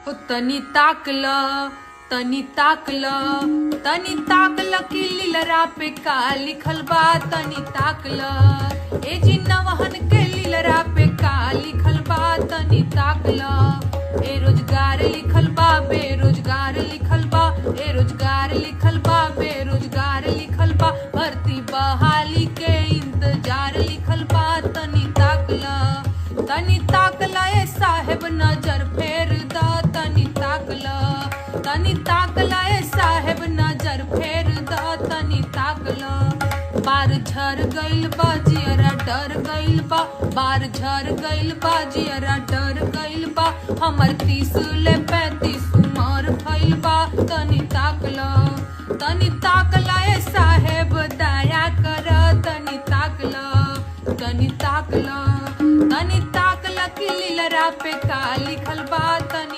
हो तनी ताकल कि लीलरा पे का लिखल बा। तनी ताकल ए जी नवहन के लीलरा पे का लिखल बा। तनी ताकल ए रोजगार लिखल बा, बेरोजगार लिखल बा। ए रोजगार लिखल बा, बेरोजगार लिखल बा। भर्ती बहाली के इंतजार लिखल बा। तनी ताकल ए साहेब नजर फेर दा। तनी ताकल ए साहेब नजर फेर दा। तनी ताकल बार झर गइल बा, जियरा डर गइल बा। बार झर गइल बा, जियरा डर गइल बा। हमर 30 ले 35 उमर भइल बा। तनी ताकल ए साहेब दया कर। तनी ताकल कि लीलरा पे का लिखल बा। तनी